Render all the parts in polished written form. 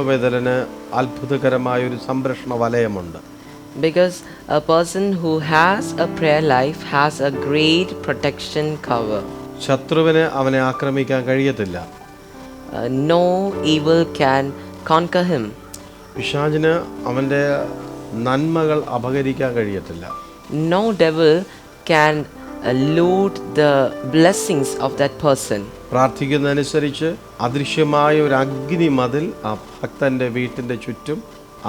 ദൈവവേദനന് അത്ഭുതകരമായൊരു സംരക്ഷണ വലയമുണ്ട്. Because a person who has a prayer life has a great protection cover. ശത്രുവിന് അവനെ ആക്രമിക്കാൻ കഴിയത്തില്ല. No evil can conquer him. പിശാചിന് അവൻ്റെ നന്മകൾ അപഹരിക്കാൻ കഴിയത്തില്ല. No devil can loot the blessings of that person. പ്രാർത്ഥിക്കുന്നതനുസരിച്ച് അദൃശ്യമായ ഒരു അഗ്നി മതിൽ ആ ഭക്തന്റെ വീട്ടിന്റെ ചുറ്റും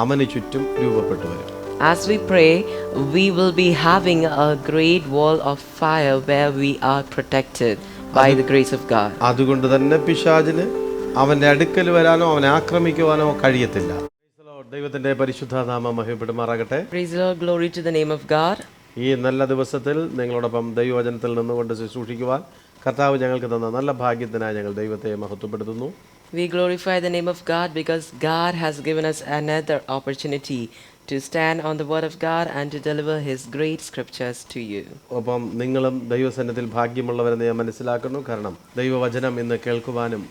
അവന് ചുറ്റും രൂപപ്പെട്ടു വരും. As we pray, we will be having a great wall of fire where we are protected by the grace of God. അതുകൊണ്ട് തന്നെ പിശാചിന് അവന്റെ അടുക്കൽ വരാനോ അവനെ ആക്രമിക്കുവാനോ കഴിയത്തില്ല. ദൈവത്തിന്റെ പരിശുദ്ധ നാമം മഹിമപ്പെടുമാറാകട്ടെ. Praise the Lord, glory to the name of God. ഈ നല്ല ദിവസത്തിൽ നിങ്ങളോടൊപ്പം ദൈവവചനത്തിൽ നിന്നുകൊണ്ട് ശുശ്രൂഷിക്കുവാൻ കർത്താവ് ഞങ്ങൾക്ക് തന്ന നല്ല ഭാഗ്യത്തിനായി ഞങ്ങൾ ദൈവത്തെ മഹത്വപ്പെടുത്തുന്നു. We glorify the name of God because God has given us another opportunity to stand on the word of God and to deliver his great scriptures to you. ഒപ്പം നിങ്ങളും ദൈവസന്നിധിയിൽ ഭാഗ്യമുള്ളവരെന്ന് ഞാൻ മനസ്സിലാക്കുന്നു. കാരണം ദൈവവചനം ഇന്ന് കേൾക്കുവാനും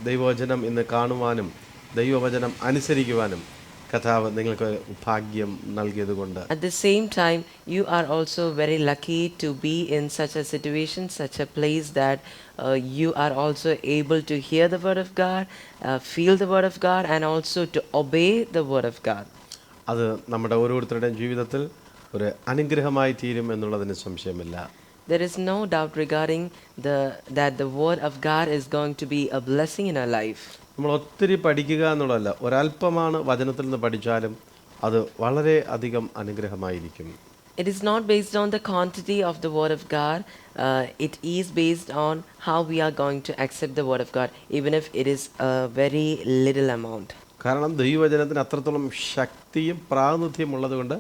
ദൈവവചനം ഇന്ന് കാണുവാനും ദൈവവചനം അനുസരിക്കുവാനും കർത്താവ് നിങ്ങൾക്ക് ഭാഗ്യം നൽകിയതുകൊണ്ട്. At the same time, you are also very lucky to be in such a situation, such a place that you are also able to hear the word of God, feel the word of God, and also to obey the word of God. അത് നമ്മുടെ ഓരോരുത്തരുടെയും ജീവിതത്തിൽ ഒരു അനുഗ്രഹമായി തീരും എന്നുള്ളതിന് സംശയമില്ല. There is no doubt regarding that the word of God is going to be a blessing in our life. നമ്മൾ ഒത്തിരി പഠിക്കുക എന്നുള്ളതല്ല, ഒരല്പമാണ് വചനത്തിൽ നിന്ന് പഠിച്ചാലും അത് വളരെ അധികം അനുഗ്രഹമായിരിക്കും. It is not based on the quantity of the word of God. It is based on how we are going to accept the word of God, even if it is a very little amount. കാരണം ദൈവവചനത്തിന് അത്രത്തോളം ശക്തിയും പ്രാതിനിധ്യം ഉള്ളതുകൊണ്ട്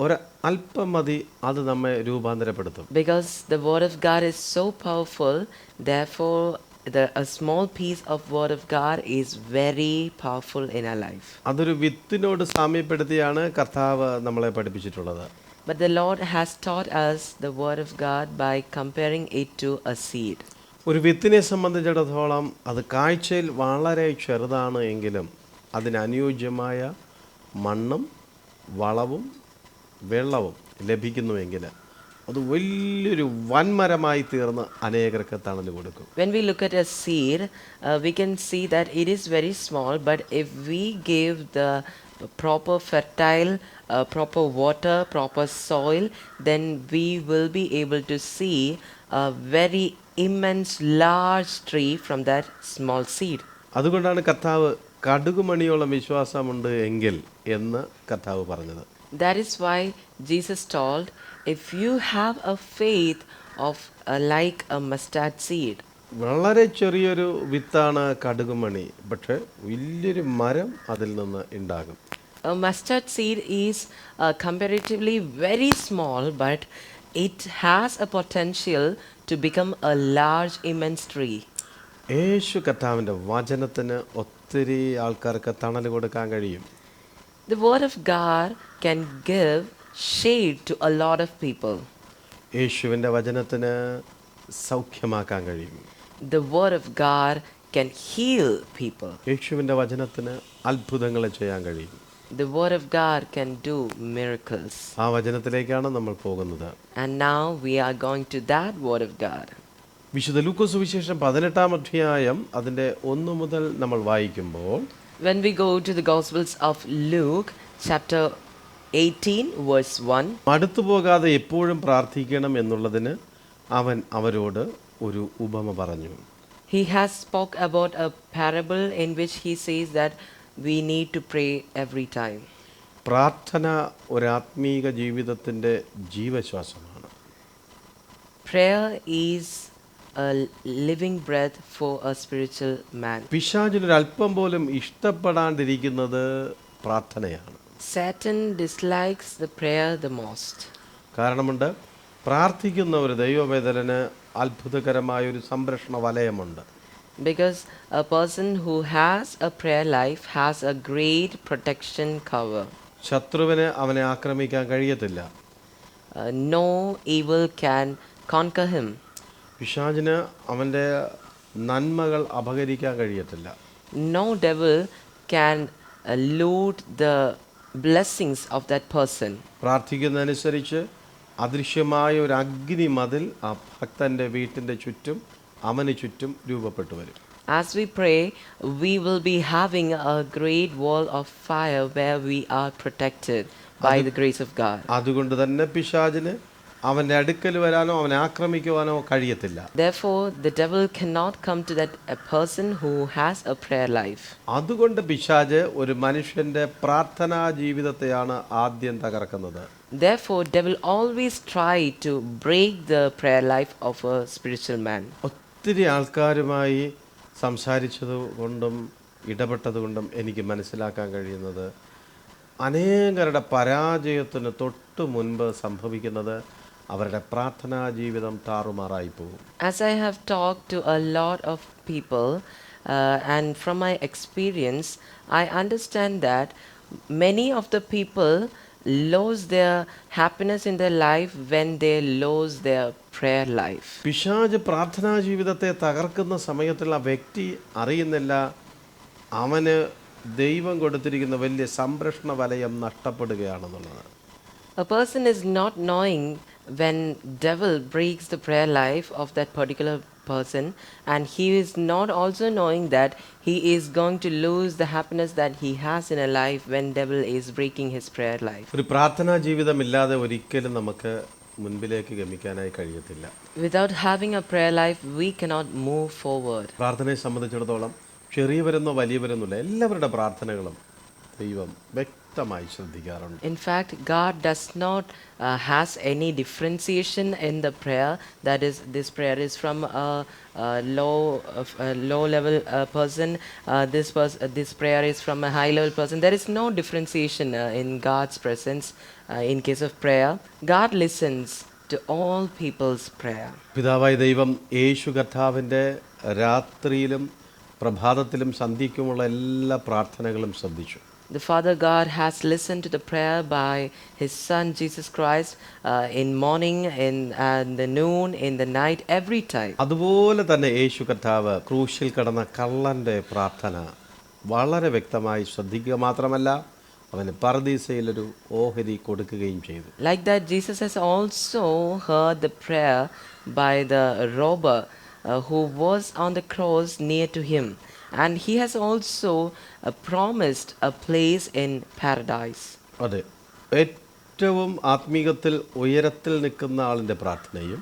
ഒരു അല്പം മതി, അത് നമ്മെ രൂപാന്തരപ്പെടുത്തും. Because the word of God is so powerful, therefore a small piece of word of God is very powerful in our life. അതൊരു വിത്തിനോട് സാമ്യപ്പെടുത്തിയാണ് കർത്താവ് നമ്മളെ പഠിപ്പിച്ചിട്ടുള്ളത്. But the Lord has taught us the word of God by comparing it to a seed. ഒരു വിത്തിനെ സംബന്ധിച്ചിടത്തോളം അത് കാഴ്ചയിൽ വളരെ ചെറുതാണ് എങ്കിലും അതിനനുയോജ്യമായ മണ്ണും വളവും വെള്ളവും ലഭിക്കുന്നുവെങ്കിൽ അത് വലിയൊരു വൻമരമായി തീർന്ന് അനേകർക്ക് തണൽ കൊടുക്കും. When we look at a seed, we can see that it is very small, but if we give the proper fertile, proper water, proper soil, then we will be able to see a very immense large tree from that small seed. അതുകൊണ്ടാണ് കർത്താവ് കടുകുമണിയോളം വിശ്വാസമുണ്ട് എങ്കിൽ എന്ന് കർത്താവ് പറഞ്ഞത്. That is why Jesus told, if you have a faith of like a mustard seed. വളരെ ചെറിയൊരു വിത്താണ് കടുകുമണി, പക്ഷെ വലിയൊരു മരം അതിൽ നിന്ന് ഉണ്ടാകും. A mustard seed is comparatively very small, but it has a potential to become a large, immense tree. യേശു കർത്താവിൻ്റെ വചനത്തിന് ഒത്തിരി ആൾക്കാർക്ക് തണൽ കൊടുക്കാൻ കഴിയും. The word of God can give shade to a lot of people. യേശുവിൻ്റെ വചനത്തിന് സൗഖ്യമാക്കാൻ കഴിയും. The word of God can heal people. യേശുവിൻ്റെ വചനത്തിന് അത്ഭുതങ്ങൾ ചെയ്യാൻ കഴിയും. The word of God can do miracles. ആ വചനത്തിലേക്കാണ് നമ്മൾ പോകുന്നത്. And now we are going to that word of God. വിശുദ്ധ ലൂക്കോസ് സുവിശേഷം 18-ാം അധ്യായം അതിൻ്റെ 1 മുതൽ നമ്മൾ വായിക്കുമ്പോൾ, When we go to the Gospels of Luke, chapter 18, verse 1, മടുത്തു പോകാതെ എപ്പോഴും പ്രാർത്ഥിക്കണം എന്നുള്ളതിന് അവൻ അവരോട് ഒരു ഉപമ പറഞ്ഞു. he has spoke about a parable in which he says that we need to pray every time. പ്രാർത്ഥന ഒരു ആത്മീക ജീവിതത്തിൻ്റെ ജീവശ്വാസമാണ്. Prayer is a living breath for a spiritual man. പിശാചിനൊരു അല്പം പോലും ഇഷ്ടപ്പെടാണ്ടിരിക്കുന്നത് പ്രാർത്ഥനയാണ്. Satan dislikes the prayer the most. കാരണമുണ്ട്, പ്രാർത്ഥിക്കുന്ന ഒരു ദൈവവേദനന് അത്ഭുതകരമായൊരു സംരക്ഷണ വലയമുണ്ട്. Because a person who has a prayer life has a great protection cover. ശത്രുവിന് അവനെ ആക്രമിക്കാൻ കഴിയത്തില്ല. No evil can conquer him. പിശാചിന് അവൻ്റെ നന്മകൾ അപഹരിക്കാൻ കഴിയത്തില്ല. No devil can loot the blessings of that person. പ്രാർത്ഥിക്കുന്നതനുസരിച്ച് അദൃശ്യമായ ഒരു അഗ്നി മതിൽ ആ ഭക്തൻ്റെ വീട്ടിൻ്റെ ചുറ്റും അവന് ചുറ്റും രൂപപ്പെട്ടു വരും. As we pray, we will be having a great wall of fire where we are protected by the grace of God. അതുകൊണ്ട് തന്നെ പിശാചിന് അവൻ്റെ അടുക്കൽ വരാനോ അവനെ ആക്രമിക്കുവാനോ കഴിയത്തില്ല. Therefore, the devil cannot come to that a person who has a prayer life. അതുകൊണ്ട് പിശാച് ഒരു മനുഷ്യൻ്റെ പ്രാർത്ഥനാ ജീവിതത്തെയാണ് ആദ്യം തകർക്കുന്നത്. Therefore, devil always try to break the prayer life of a spiritual man. ഒത്തിരി ആൾക്കാരുമായി സംസാരിച്ചതുകൊണ്ടും ഇടപെട്ടതുകൊണ്ടും എനിക്ക് മനസ്സിലാക്കാൻ കഴിയുന്നത് അനേകരുടെ പരാജയത്തിന് തൊട്ട് മുൻപ് സംഭവിക്കുന്നത് അവരുടെ പ്രാർത്ഥനാ ജീവിതം താറുമാറായി പോകും. As I have talked to a lot of people, and from my experience, I understand that many of the people lose their happiness in their life when they lose their prayer life. പിശാച് പ്രാർത്ഥനാ ജീവിതത്തെ തകർക്കുന്ന സമയത്തുള്ള വ്യക്തി അറിയുന്നില്ല അവന് ദൈവം കൊടുത്തിരിക്കുന്ന വലിയ സംരക്ഷണ വലയം നഷ്ടപ്പെടുകയാണെന്നുള്ളത്. A person is not knowing when devil breaks the prayer life of that particular person, and he is not also knowing that he is going to lose the happiness that he has in a life when devil is breaking his prayer life. ഒരു പ്രാർത്ഥനാ ജീവിതമില്ലാതെ ഒരിക്കലും നമുക്ക് മുൻപിലേക്ക് ഗമിക്കാനായി കഴിയത്തില്ല. Without having a prayer life, we cannot move forward. പ്രാർത്ഥനയെ സംബന്ധിച്ചിടത്തോളം ചെറിയവരെന്നോ വലിയവരെന്നല്ല എല്ലാവരുടെ പ്രാർത്ഥനകളും ദൈവം വ്യക്തമായി ശ്രദ്ധിക്കാറുണ്ട്. In fact, God does not has any differentiation in the prayer. That is, this prayer is from a low level person. This prayer is from a high level person. There is no differentiation in God's presence. In case of prayer, God listens to all people's prayer. പിതാവായ ദൈവം യേശു കർത്താവിൻ്റെ രാത്രിയിലും പ്രഭാതത്തിലും സന്ധ്യയ്ക്കുമുള്ള എല്ലാ പ്രാർത്ഥനകളും ശ്രദ്ധിച്ചു. The Father God has listened to the prayer by His Son Jesus Christ in morning, in the noon, in the night, every time. അതുപോലെ തന്നെ യേശു കർത്താവ് ക്രൂശിൽ കിടന്ന കള്ളൻ്റെ പ്രാർത്ഥന വളരെ വ്യക്തമായി ശ്രദ്ധിക്കുക മാത്രമല്ല അവന് പർദീസയിലൊരു ഓഹരി കൊടുക്കുകയും ചെയ്തു. Like that, Jesus has also heard the prayer by the robber who was on the cross near to him, and he has also promised a place in paradise. അതെ, ഏറ്റവും ആത്മീകത്തിൽ ഉയരത്തിൽ നിൽക്കുന്ന ആളിൻ്റെ പ്രാർത്ഥനയും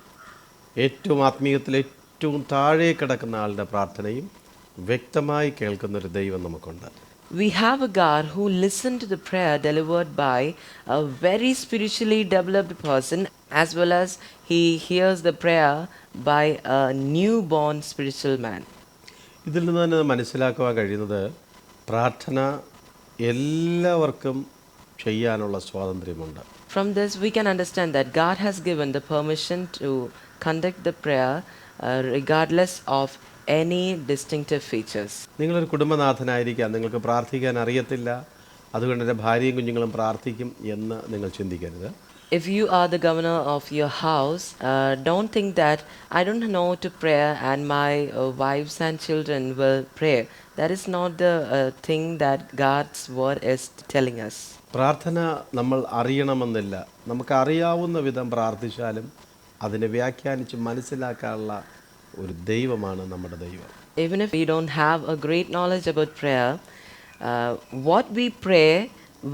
ഏറ്റവും ആത്മീകത്തിൽ ഏറ്റവും താഴെ കിടക്കുന്ന ആളുടെ പ്രാർത്ഥനയും വ്യക്തമായി കേൾക്കുന്നൊരു ദൈവം നമുക്കുണ്ട്. We have a God who listened to the prayer delivered by a very spiritually developed person, as well as he hears the prayer by a newborn spiritual man. ഇതിൽ നിന്ന് തന്നെ മനസ്സിലാക്കുവാൻ കഴിയുന്നത് പ്രാർത്ഥന എല്ലാവർക്കും ചെയ്യാനുള്ള സ്വാതന്ത്ര്യമുണ്ട്. From this, we can understand that God has given the permission to conduct the prayer regardless of any distinctive features. നിങ്ങളൊരു കുടുംബനാഥനായിരിക്കാം, നിങ്ങൾക്ക് പ്രാർത്ഥിക്കാൻ അറിയത്തില്ല, അതുകൊണ്ട് എൻ്റെ ഭാര്യയും കുഞ്ഞുങ്ങളും പ്രാർത്ഥിക്കും എന്ന് നിങ്ങൾ ചിന്തിക്കരുത്. If you are the governor of your house, don't think that I don't know to pray and my wives and children will pray. That is not the thing that God's word is telling us. പ്രാർത്ഥന നമ്മൾ അറിയണമെന്നില്ല. നമുക്ക് അറിയാവുന്ന വിധം പ്രാർത്ഥിച്ചാലും അതിനെ വ്യാഖ്യാനിച്ച് മനസ്സിലാക്കാനുള്ള ഒരു ദൈവമാണ് നമ്മുടെ ദൈവം. Even if we don't have a great knowledge about prayer, what we pray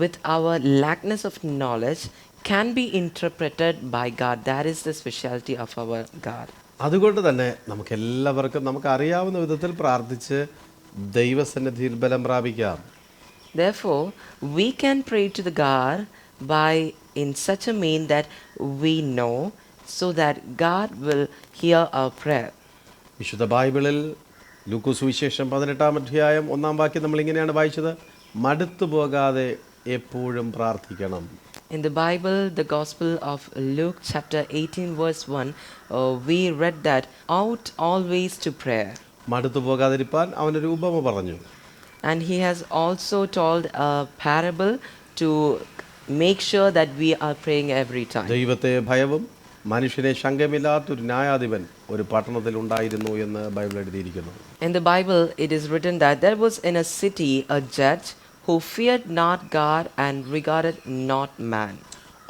with our lackness of knowledge can be interpreted by God. That is the specialty of our God. അതുകൊണ്ട് തന്നെ നമുക്ക് എല്ലാവർക്കും നമുക്ക് അറിയാവുന്ന വിധത്തിൽ പ്രാർത്ഥിച്ച് ദൈവസന്നിധിയിൽ ബലം പ്രാപിക്കാം. Therefore, we can pray to the God by in such a mean that we know, so that God will hear our prayer. വിശുദ്ധ ബൈബിളിൽ ലൂക്കോസ് സുവിശേഷം 18-ാം അധ്യായം 1-ാം വാക്യം നമ്മൾ ഇങ്ങനെയാണ് വായിച്ചത്, മടുത്തു പോകാതെ എപ്പോഴും പ്രാർത്ഥിക്കണം. In the Bible, the Gospel of Luke chapter 18 verse 1, we read that out always to prayer. മടുത്തു പോകാതിരിപ്പാൻ അവനൊരു ഉപമ പറഞ്ഞു. And he has also told a parable to make sure that we are praying every time. ദൈവത്തെ ഭയവും മനുഷ്യനെ ശങ്കമില്ലാത്തൊരു ന്യായാധിപൻ ഒരു പട്ടണത്തിൽ ഉണ്ടായിരുന്നു എന്ന് ബൈബിൾ എഴുതിയിരിക്കുന്നു. In the Bible, it is written that there was in a city a judge who feared not God and regarded not man.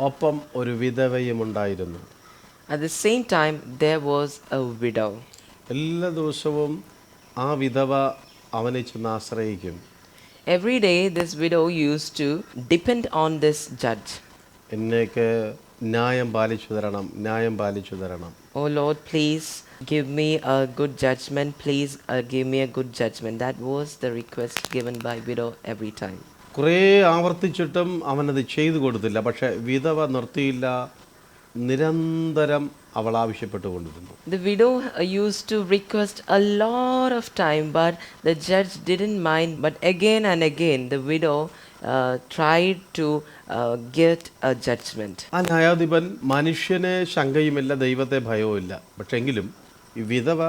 ഒപ്പം ഒരു വിധവയും ഉണ്ടായിരുന്നു. At the same time, there was a widow. എല്ലാ ദിവസവും ആ വിധവ അവനെ ചെന്ന് ആശ്രയിക്കും. Every day, this widow used to depend on this judge. എന്നേക്ക് ന്യായം പാലിച്ചു തരണം, ന്യായം പാലിച്ചു തരണം. Oh Lord, please give me a good judgment. Please give me a good judgment. That was the request given by widow every time. കുറേ ആവർത്തിച്ചിട്ടും അവനത് ചെയ്തു കൊടുത്തില്ല. പക്ഷെ വിധവ നിർത്തിയില്ല, നിരന്തരം അവൾ ആവശ്യപ്പെട്ടുകൊണ്ടിരുന്നു. The widow used to request a lot of time, but the judge didn't mind. But again and again, the widow tried to get a judgment. ആ ന്യായാധിപൻ മനുഷ്യനെ ശങ്കയുമില്ല, ദൈവത്തെ ഭയവുമില്ല. പക്ഷെങ്കിലും ഈ വിധവ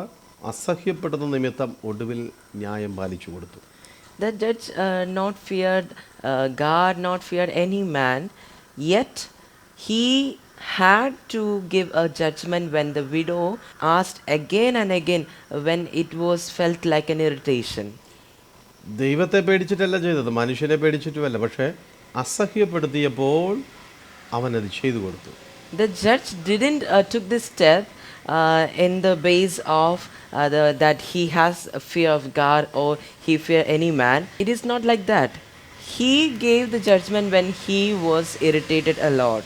അസഹ്യപ്പെടുന്ന നിമിത്തം ഒടുവിൽ ന്യായം പാലിച്ചു കൊടുത്തു. The judge not feared God, not feared any man, yet he had to give a judgment when the widow asked again and again, when it was felt like an irritation. ദൈവത്തെ പേടിച്ചിട്ടല്ല ചെയ്തത്, മനുഷ്യനെ പേടിച്ചിട്ടുമല്ല. പക്ഷേ അസഹ്യപ്പെടുത്തിയപ്പോൾ അവനത് ചെയ്തു കൊടുത്തു. The judge didn't took this step in the base of that he has a fear of God or he fear any man. It is not like that. He gave the judgment when he was irritated a lot.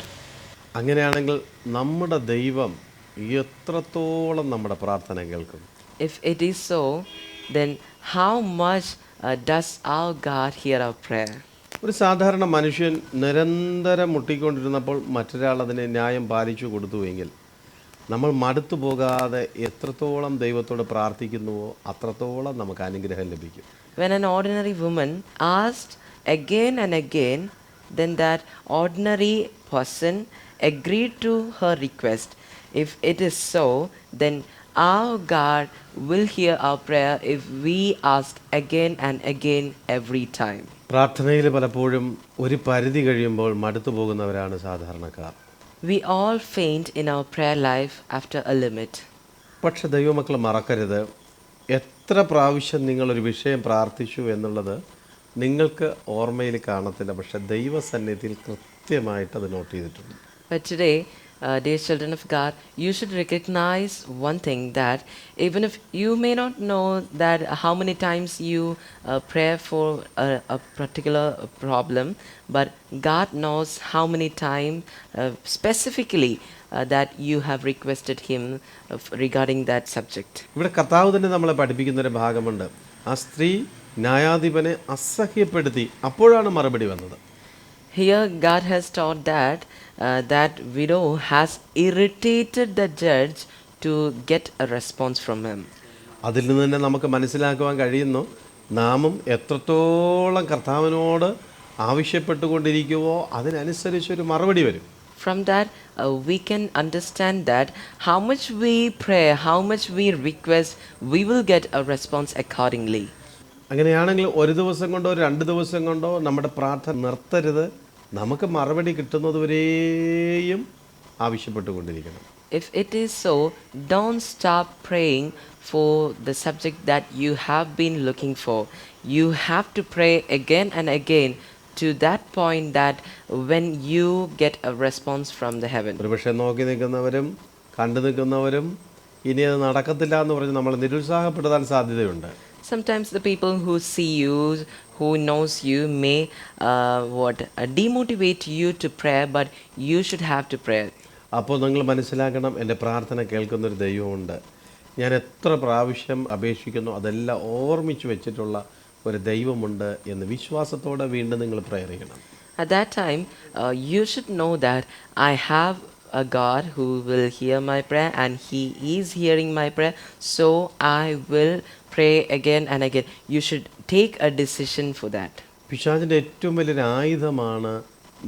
അങ്ങനെയാണെങ്കിൽ നമ്മുടെ ദൈവം എത്രത്തോളം നമ്മുടെ പ്രാർത്ഥന കേൾക്കും? If it is so, then how much does our God hear our prayer? ഒരു സാധാരണ മനുഷ്യൻ നിരന്തരം മുട്ടിക്കൊണ്ടിരുന്നപ്പോൾ മറ്റൊരാൾ അതിനെ ന്യായം പാലിച്ചു കൊടുത്തുവെങ്കിൽ നമ്മൾ മടുത്തു പോകാതെ എത്രത്തോളം ദൈവത്തോട് പ്രാർത്ഥിക്കുന്നുവോ അത്രത്തോളം നമുക്ക് അനുഗ്രഹം ലഭിക്കും. When an ordinary woman asked again and again, then that ordinary person agreed to her request. If it is so, then our God will hear our prayer if we ask again and again every time. പ്രാർത്ഥനയിൽ പലപ്പോഴും ഒരു പരിധി കഴിയുമ്പോൾ മടുത്തു പോകുന്നവരാണ് സാധാരണക്കാർ. We all faint in our prayer life after a limit. പക്ഷെ ദൈവമക്കൾ മറക്കരുത്, എത്ര പ്രാവശ്യം നിങ്ങളൊരു വിഷയം പ്രാർത്ഥിച്ചു എന്നുള്ളത് നിങ്ങൾക്ക് ഓർമ്മയിൽ കാണത്തില്ല. പക്ഷെ ദൈവസന്നിധിയിൽ കൃത്യമായിട്ട് അത് നോട്ട് ചെയ്തിട്ടുണ്ട്. But today, dear children of God, you should recognize one thing, that even if you may not know that how many times you pray for a particular problem, but God knows how many times specifically that you have requested Him regarding that subject. ഇവിടെ കർത്താവ് തന്നെ നമ്മളെ പഠിപ്പിക്കുന്നൊരു ഭാഗമുണ്ട്. ആ സ്ത്രീ ന്യായാധിപനെ അസഹ്യപ്പെടുത്തി, അപ്പോഴാണ് മറുപടി വന്നത്. Here God has taught that that widow has irritated the judge to get a response from him. അതിൽ നിന്ന് തന്നെ നമുക്ക് മനസ്സിലാക്കുവാൻ കഴിയുന്നു, നാമും എത്രത്തോളം കർത്താവിനോട് ആവശ്യപ്പെട്ടുകൊണ്ടിരിക്കുവോ അതിനനുസരിച്ചൊരു മറുപടി വരും. From that we can understand that how much we pray, how much we request, we will get a response accordingly. അങ്ങനെയാണെങ്കിൽ ഒരു ദിവസം കൊണ്ടോ 2 ദിവസം കൊണ്ടോ നമ്മുടെ പ്രാർത്ഥന നിർത്തരുത്. നമുക്ക് മറുപടി കിട്ടുന്നതുവരെയും ആവശ്യപ്പെട്ടുകൊണ്ടിരിക്കണം. If it is so, don't stop praying for the subject that you have been looking for. You have to pray again and again to that point that when you get a response from the heaven. ഒരുപക്ഷെ നോക്കി നിൽക്കുന്നവരും കണ്ടു നിൽക്കുന്നവരും ഇനി അത് നടക്കത്തില്ല എന്ന് പറഞ്ഞ് നമ്മൾ നിരുത്സാഹപ്പെടുത്താൻ സാധ്യതയുണ്ട്. Sometimes the people who see you, who knows you, may demotivate you to prayer, but you should have to pray. അപ്പോൾ നിങ്ങൾ മനസ്സിലാക്കണം, എൻ്റെ പ്രാർത്ഥന കേൾക്കുന്നൊരു ദൈവമുണ്ട്. ഞാൻ എത്ര പ്രാവശ്യം അപേക്ഷിക്കുന്നു അതെല്ലാം ഓർമ്മിച്ച് വെച്ചിട്ടുള്ള ഒരു ദൈവമുണ്ട് എന്ന് വിശ്വാസത്തോടെ വീണ്ടും നിങ്ങൾ പ്രയർ ചെയ്യണം. At that time, you should know that I have a God who will hear my prayer, and He is hearing my prayer, so I will pray again and again. You should take a decision for that. പിശാചിൻ്റെ ഏറ്റവും വലിയൊരു ആയുധമാണ്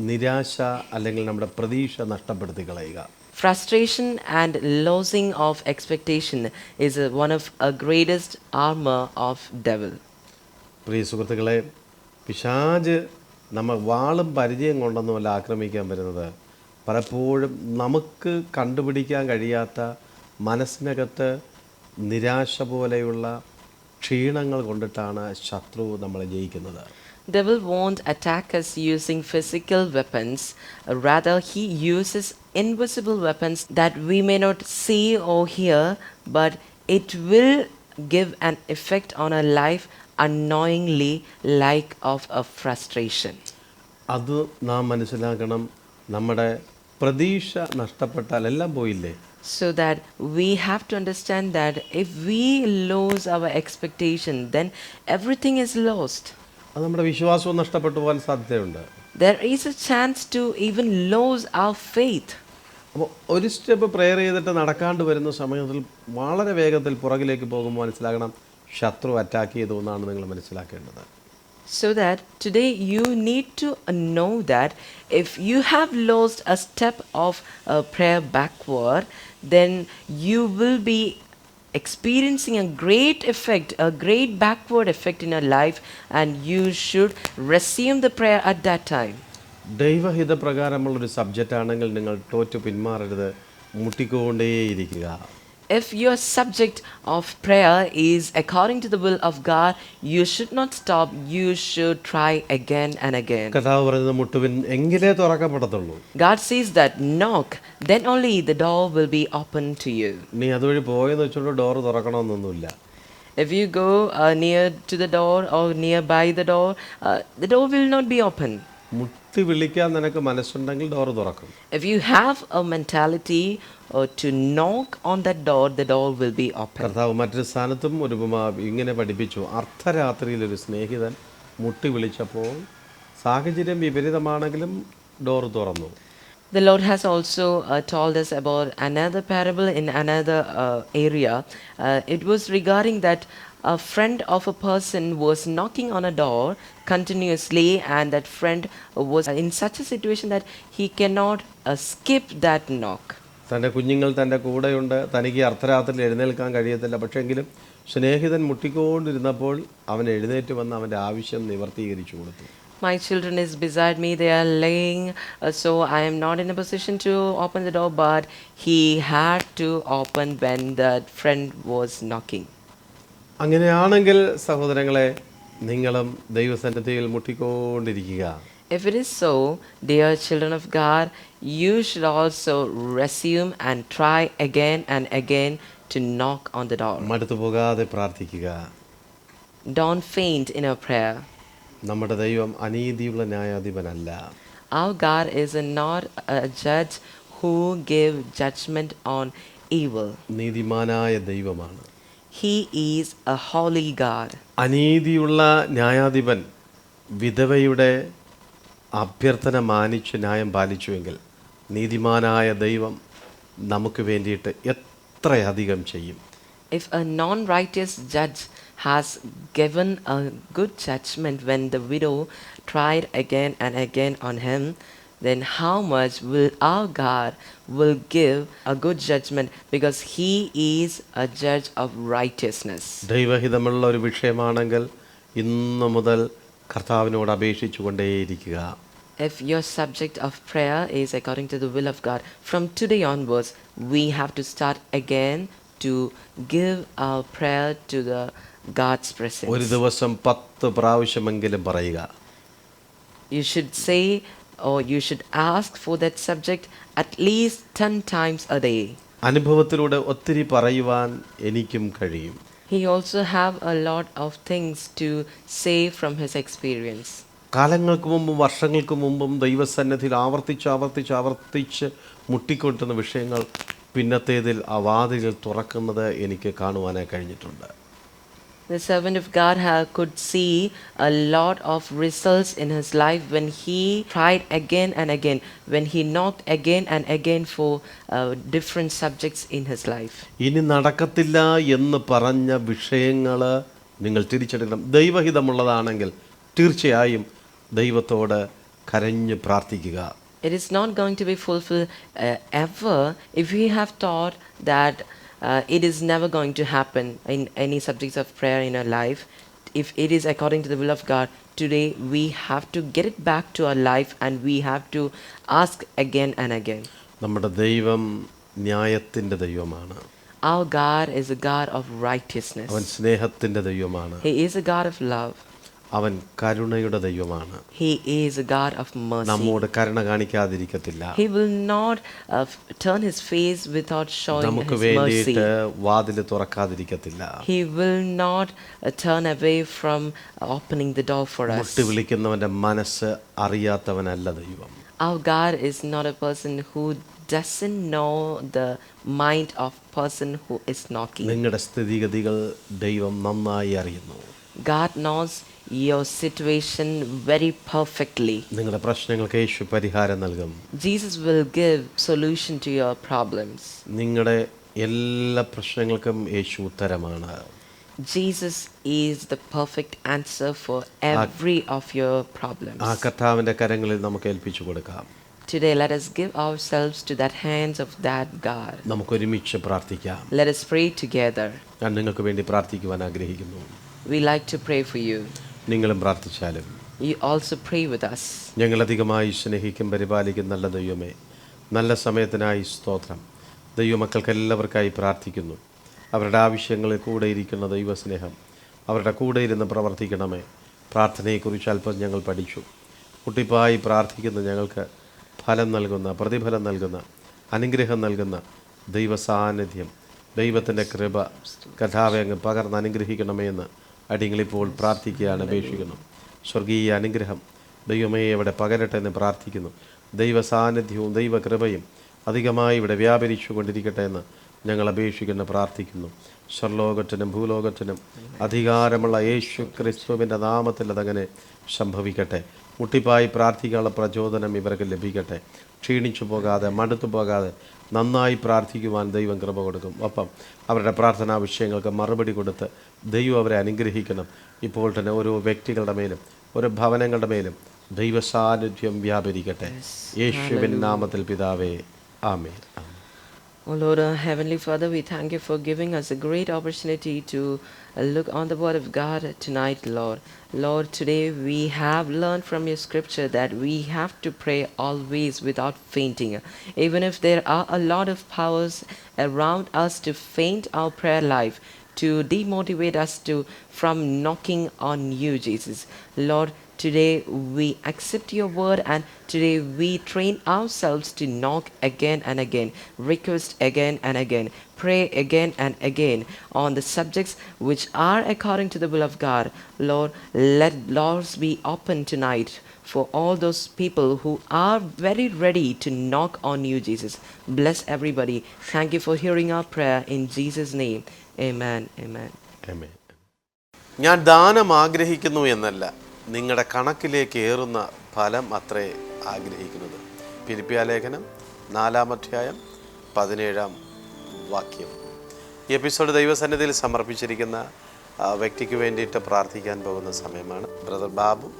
നിരാശ, അല്ലെങ്കിൽ നമ്മുടെ പ്രതീക്ഷ നഷ്ടപ്പെടുത്തി കളയുക. Frustration and losing of expectation is one of a greatest armor of devil. പ്രിയ സുഹൃത്തുക്കളെ, പിശാച് നമ്മൾ വാളും പരിചയം കൊണ്ടൊന്നുമല്ല ആക്രമിക്കാൻ വരുന്നത്. പലപ്പോഴും നമുക്ക് കണ്ടുപിടിക്കാൻ കഴിയാത്ത മനസ്സിനകത്ത് നിരാശ പോലെയുള്ള ക്ഷീണങ്ങൾ കൊണ്ടിട്ടാണ് ശത്രു നമ്മളെ ജയിക്കുന്നത്. Devil won't attack us using physical weapons. Rather, he uses invisible weapons that we may not see or hear, but it will give an effect on our life unknowingly, like of a frustration. അത് നാം മനസ്സിലാക്കണം. നമ്മുടെ പ്രതീക്ഷ നഷ്ടപ്പെട്ടാൽ എല്ലാം പോയില്ലേ? So that we have to understand that if we lose our expectation, then everything is lost. അത് നമ്മുടെ വിശ്വാസവും നഷ്ടപ്പെട്ടു പോകാൻ സാധ്യതയുണ്ട്. There is a chance to even lose our faith. അപ്പോൾ ഒരു സ്റ്റെപ്പ് പ്രെയർ ചെയ്തിട്ട് നടക്കാണ്ട് വരുന്ന സമയത്തിൽ വളരെ വേഗത്തിൽ പുറകിലേക്ക് പോകുമ്പോൾ മനസ്സിലാക്കണം, ശത്രു അറ്റാക്ക് ചെയ്തു എന്നാണ് നിങ്ങൾ മനസ്സിലാക്കേണ്ടത്. So that today you need to know that if you have lost a step of prayer backward, then you will be experiencing a great effect, a great backward effect in your life, and you should resume the prayer at that time. ദൈവഹിതപ്രകാരമുള്ളൊരു subject ആണെങ്കിൽ നിങ്ങൾ തോറ്റു പിന്മാറരുത്, മുട്ടിക്കൊണ്ടേയിരിക്കുക. If your subject of prayer is according to the will of God, you should not stop, you should try again and again. കർത്താവ് പറയുന്നത് മുട്ടുവിൻ എങ്കിലേ തുറക്കപ്പെടത്തുള്ളൂ. God says that knock, then only the door will be open to you. നീ അതുവഴി പോയെന്ന് വെച്ചോണ്ട് door തുറക്കണമെന്നൊന്നുമില്ല. If you go near to the door or nearby the door will not be open. മുട്ടി വിളിക്കാൻ നിനക്ക് മനസ്സുണ്ടെങ്കിൽ ഡോർ തുറക്കും. If you have a mentality to knock on that door, the door will be open. കർത്താവ് മറ്റൊരു സ്ഥാനത്തും ഒരു ഉപമ ഇങ്ങനെ പഠിപ്പിച്ചു. അർദ്ധരാത്രിയിൽ ഒരു സ്നേഹിതൻ മുട്ടി വിളിച്ചപ്പോൾ സാഹചര്യം വിപരീതമാണെങ്കിലും ഡോർ തുറന്നു. The Lord has also told us about another parable in another area. It was regarding that a friend of a person was knocking on a door continuously, and that friend was in such a situation that he cannot skip that knock. തൻ്റെ കുഞ്ഞുങ്ങൾ തൻ്റെ കൂടെയുണ്ട്, തനിക്ക് അർദ്ധരാത്രിയിൽ എഴുന്നേൽക്കാൻ കഴിയത്തില്ല. പക്ഷേങ്കിലും സ്നേഹിതൻ മുട്ടിക്കൊണ്ടിരുന്നപ്പോൾ അവൻ എഴുന്നേറ്റ് വന്ന് അവൻ്റെ ആവശ്യം നിവർത്തീകരിച്ചു കൊടുത്തു. My children is beside me, they are laying, so I am not in a position to open the door, but he had to open when that friend was knocking. അങ്ങനെയാണെങ്കിൽ സഹോദരങ്ങളെ, നിങ്ങളും ദൈവസന്നിധിയിൽ മുട്ടിക്കൊണ്ടിരിക്കുക. If it is so, dear children of God, you should also resume and try again and again to knock on the door. മടുത്തു പോകാതെ പ്രാർത്ഥിക്കുക. Don't faint in our prayer. നമ്മുടെ ദൈവം അനീതിയുള്ള ന്യായാധിപനല്ല. Our God is not a judge who give judgment on evil. നീതിമാനായ ദൈവമാണ്. He is a holy God. അനീതിയുള്ള ന്യായാധിപൻ വിധവയുടെ അഭ്യർത്ഥന മാനിച്ച് ന്യായം പാലിച്ചുവെങ്കിൽ നീതിമാനായ ദൈവം നമുക്ക് വേണ്ടിയിട്ട് എത്രയധികം ചെയ്യും. If a non-righteous judge has given a good judgment when the widow tried again and again on him, then how much will our God will give a good judgment, because he is a judge of righteousness. ദൈവഹിതമുള്ള ഒരു വിഷയമാണെങ്കിൽ ഇന്നു മുതൽ കർത്താവിനോട് അപേക്ഷിച്ചു കൊണ്ടേയിരിക്കുക. If your subject of prayer is according to the will of God, from today onwards, we have to start again to give our prayer to the God's presence. ഒരു ദിവസം 10 പ്രാവശ്യമെങ്കിലും പറയുക. You should say, or you should ask for that subject at least 10 times a day. അനുഭവത്തിലൂടെ ഒത്തിരി പറയുവാൻ എനിക്കും കഴിയും. He also have a lot of things to say from his experience. കാലങ്ങൾക്ക് മുമ്പും വർഷങ്ങൾക്ക് മുമ്പും ദൈവസന്നിധിയിൽ ആവർത്തിച്ച് മുട്ടിക്കൊണ്ടുന്ന വിഷയങ്ങൾ പിന്നത്തേതിൽ ആ വാതിൽ തുറക്കുന്നത് എനിക്ക് കാണുവാനായി കഴിഞ്ഞിട്ടുണ്ട്. The servant of God could see a lot of results in his life when he tried again and again, when he knocked again and again for different subjects in his life. ഇനി നടക്കത്തില്ല എന്ന് പറഞ്ഞ വിഷയങ്ങൾ നിങ്ങൾ തിരിച്ചെടുക്കണം. ദൈവഹിതമുള്ളതാണെങ്കിൽ തീർച്ചയായും ദൈവത്തോട് കരഞ്ഞ് പ്രാർത്ഥിക്കുക. It is not going to be fulfilled ever if we have thought that it is never going to happen in any subjects of prayer in our life. If it is according to the will of God, today we have to get it back to our life, and we have to ask again and again. നമ്മുടെ ദൈവം ന്യായത്തിൻ്റെ ദൈവമാണ്. Our God is a God of righteousness. അവൻ സ്നേഹത്തിൻ്റെ ദൈവമാണ്. He is a God of love. അവൻ കരുണയുടെ ദൈവമാണ്. He is a God of mercy. നമ്മോട് കരുണ കാണിക്കാതിരിക്കത്തില്ല. He will not turn his face without showing നമുക്ക് his mercy. വേണ്ടിയിട്ട് വാതിൽ തുറക്കാതിരിക്കത്തില്ല. He will not turn away from opening the door for us. മുട്ടി വിളിക്കുന്നവന്റെ മനസ്സ് അറിയാത്തവനല്ല ദൈവം. Our God is not a person who doesn't know the mind of person who is knocking. നിങ്ങളുടെ സ്ഥിതിഗതികൾ ദൈവം നന്നായി അറിയുന്നു. God knows your situation very perfectly. നിങ്ങളുടെ പ്രശ്നങ്ങൾക്ക് യേശു പരിഹാരം നൽകും. Jesus will give solution to your problems. നിങ്ങളുടെ എല്ലാ പ്രശ്നങ്ങൾക്കും യേശു ഉത്തരമാണ്. Jesus is the perfect answer for every of your problems. ആ കർത്താവിന്റെ കരങ്ങളിൽ നമുക്ക് ഏൽപ്പിച്ചു കൊടുക്കാം. Today let us give ourselves to that hands of that God. നമുക്ക് ഒരുമിച്ച് പ്രാർത്ഥിക്കാം. Let us pray together. ഞാൻ നിങ്ങൾക്ക് വേണ്ടി പ്രാർത്ഥിക്കുവാൻ ആഗ്രഹിക്കുന്നു. We like to pray for you. നിങ്ങളും പ്രാർത്ഥിച്ചാലും. You also pray with us. ഞങ്ങളധികമായി സ്നേഹിക്കും പരിപാലിക്കും നല്ല ദൈവമേ, നല്ല സമയത്തിനായി സ്തോത്രം. ദൈവമക്കൾക്ക് എല്ലാവർക്കായി പ്രാർത്ഥിക്കുന്നു. അവരുടെ ആവശ്യങ്ങളിൽ കൂടെ ഇരിക്കുന്ന ദൈവസ്നേഹം അവരുടെ കൂടെ ഇരുന്ന് പ്രവർത്തിക്കണമേ. പ്രാർത്ഥനയെക്കുറിച്ച് അല്പം ഞങ്ങൾ പഠിച്ചു. കുട്ടിപ്പായി പ്രാർത്ഥിക്കുന്ന ഞങ്ങൾക്ക് ഫലം നൽകുന്ന, പ്രതിഫലം നൽകുന്ന, അനുഗ്രഹം നൽകുന്ന ദൈവസാന്നിധ്യം, ദൈവത്തിൻ്റെ കൃപ കഥാവെ അങ്ങ് പകർന്ന് അനുഗ്രഹിക്കണമേ എന്ന് അടിയങ്ങളിപ്പോൾ പ്രാർത്ഥിക്കുകയാണ്, അപേക്ഷിക്കുന്നു. സ്വർഗീയ അനുഗ്രഹം ദൈവമേ ഇവിടെ പകരട്ടെ എന്ന് പ്രാർത്ഥിക്കുന്നു. ദൈവസാന്നിധ്യവും ദൈവകൃപയും അധികമായി ഇവിടെ വ്യാപരിച്ചു കൊണ്ടിരിക്കട്ടെ എന്ന് ഞങ്ങൾ അപേക്ഷിക്കുന്നു, പ്രാർത്ഥിക്കുന്നു. സ്വർലോകത്തിനും ഭൂലോകത്തിനും അധികാരമുള്ള യേശു ക്രിസ്തുവിൻ്റെ നാമത്തിൽ അതങ്ങനെ സംഭവിക്കട്ടെ. മുട്ടിപ്പായി പ്രാർത്ഥിക്കാനുള്ള പ്രചോദനം ഇവർക്ക് ലഭിക്കട്ടെ. ക്ഷീണിച്ചു പോകാതെ, മടുത്തു പോകാതെ നന്നായി പ്രാർത്ഥിക്കുവാൻ ദൈവം കൃപ കൊടുക്കും. ഒപ്പം അവരുടെ പ്രാർത്ഥനാ വിഷയങ്ങൾക്ക് മറുപടി കൊടുത്ത് ദൈവം അവരെ അനുഗ്രഹിക്കണം. ഇപ്പോൾ തന്നെ ഓരോ വ്യക്തികളുടെ മേലും ഓരോ ഭവനങ്ങളുടെ മേലും ദൈവസാന്നിധ്യം വ്യാപരിക്കട്ടെ. യേശുവിൻ നാമത്തിൽ പിതാവേ, ആമേൻ. Oh Lord, our Heavenly Father, we thank you for giving us a great opportunity to look on the Word of God tonight, Lord. Lord, today we have learned from your scripture that we have to pray always without fainting. Even if there are a lot of powers around us to faint our prayer life, to demotivate us from knocking on you, Jesus. Lord, today we accept your word, and today we train ourselves to knock again and again, request again and again, pray again and again on the subjects which are according to the will of God. Lord, let doors be open tonight for all those people who are very ready to knock on you, Jesus. Bless everybody. Thank you for hearing our prayer in Jesus' name. Amen. Amen. ആമേൻ. ഞാൻ ദാനം ആഗ്രഹിക്കുന്നു എന്നല്ല, നിങ്ങളുടെ കണക്കിലേക്ക് ഏറുന്ന ഫലം അത്രേ ആഗ്രഹിക്കുന്നത്. ഫിലിപ്പിയ ലേഖനം 4-ാം അധ്യായം 17-ാം വാക്യം. ഈ എപ്പിസോഡ് ദൈവസന്നിധിയിൽ സമർപ്പിച്ചിരിക്കുന്ന വ്യക്തിക്ക് വേണ്ടിയിട്ട് പ്രാർത്ഥിക്കാൻ പോകുന്ന സമയമാണ്. ബ്രദർ ബാബു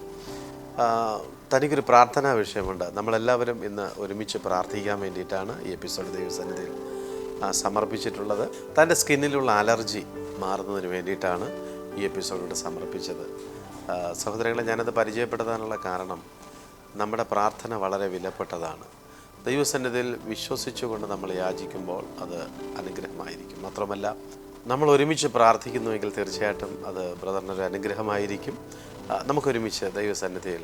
തനിക്കൊരു പ്രാർത്ഥനാ വിഷയമുണ്ട്. നമ്മളെല്ലാവരും ഇന്ന് ഒരുമിച്ച് പ്രാർത്ഥിക്കാൻ വേണ്ടിയിട്ടാണ് ഈ എപ്പിസോഡ് ദൈവസന്നിധിയിൽ സമർപ്പിച്ചിട്ടുള്ളത്. തൻ്റെ സ്കിന്നിലുള്ള അലർജി മാറുന്നതിന് വേണ്ടിയിട്ടാണ് ഈ എപ്പിസോഡ് സമർപ്പിച്ചത്. സഹോദരങ്ങളെ, ഞാനത് പരിചയപ്പെടുത്താനുള്ള കാരണം നമ്മുടെ പ്രാർത്ഥന വളരെ വിലപ്പെട്ടതാണ്. ദൈവസന്നിധിയിൽ വിശ്വസിച്ചുകൊണ്ട് നമ്മൾ യാചിക്കുമ്പോൾ അത് അനുഗ്രഹമായിരിക്കും. മാത്രമല്ല, നമ്മൾ ഒരുമിച്ച് പ്രാർത്ഥിക്കുന്നുവെങ്കിൽ തീർച്ചയായിട്ടും അത് ബ്രദറിനൊരു അനുഗ്രഹമായിരിക്കും. നമുക്കൊരുമിച്ച് ദൈവസന്നിധിയിൽ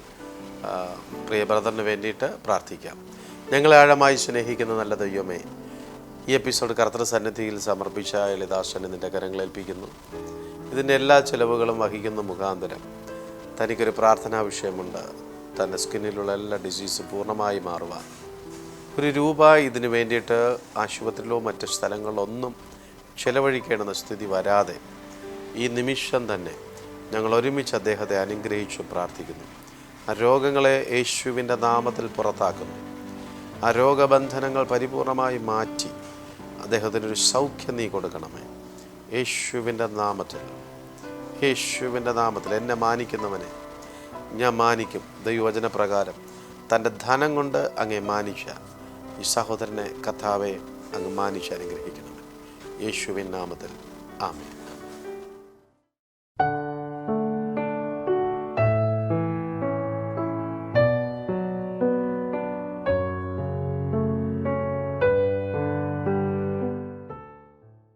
പ്രിയ ബ്രദറിന് വേണ്ടിയിട്ട് പ്രാർത്ഥിക്കാം. ഞങ്ങളെ ആഴമായി സ്നേഹിക്കുന്ന നല്ല ദൈവമേ, ഈ എപ്പിസോഡ് കർത്തൃ സന്നിധിയിൽ സമർപ്പിച്ച ലളിതാശനെ നിൻ്റെ കരങ്ങളേൽപ്പിക്കുന്നു. ഇതിൻ്റെ എല്ലാ ചിലവുകളും വഹിക്കുന്ന മുഖാന്തരം തനിക്കൊരു പ്രാർത്ഥനാ വിഷയമുണ്ട്. തൻ്റെ സ്കിന്നിലുള്ള എല്ലാ ഡിസീസും പൂർണ്ണമായി മാറുവാൻ ₹1 ഇതിന് വേണ്ടിയിട്ട് ആശുപത്രിയിലോ മറ്റ് സ്ഥലങ്ങളിലോ ഒന്നും ചിലവഴിക്കേണ്ടുന്ന സ്ഥിതി വരാതെ ഈ നിമിഷം തന്നെ ഞങ്ങൾ ഒരുമിച്ച് അദ്ദേഹത്തെ അനുഗ്രഹിച്ചു പ്രാർത്ഥിക്കുന്നു. ആ രോഗങ്ങളെ യേശുവിൻ്റെ നാമത്തിൽ പുറത്താക്കുന്നു. ആ രോഗബന്ധനങ്ങൾ പരിപൂർണമായി മാറ്റി അദ്ദേഹത്തിനൊരു സൗഖ്യം നീ കൊടുക്കണമേ. യേശുവിൻ്റെ നാമത്തിൽ, യേശുവിൻ്റെ നാമത്തിൽ എന്നെ മാനിക്കുന്നവനെ ഞാൻ മാനിക്കും. ദൈവവചനപ്രകാരം തൻ്റെ ധനം കൊണ്ട് അങ്ങേ മാനിച്ച ഈ സഹോദരനെ കർത്താവെ അങ്ങ് മാനിച്ച് അനുഗ്രഹിക്കണമേ. യേശുവിൻ നാമത്തിൽ ആമേൻ.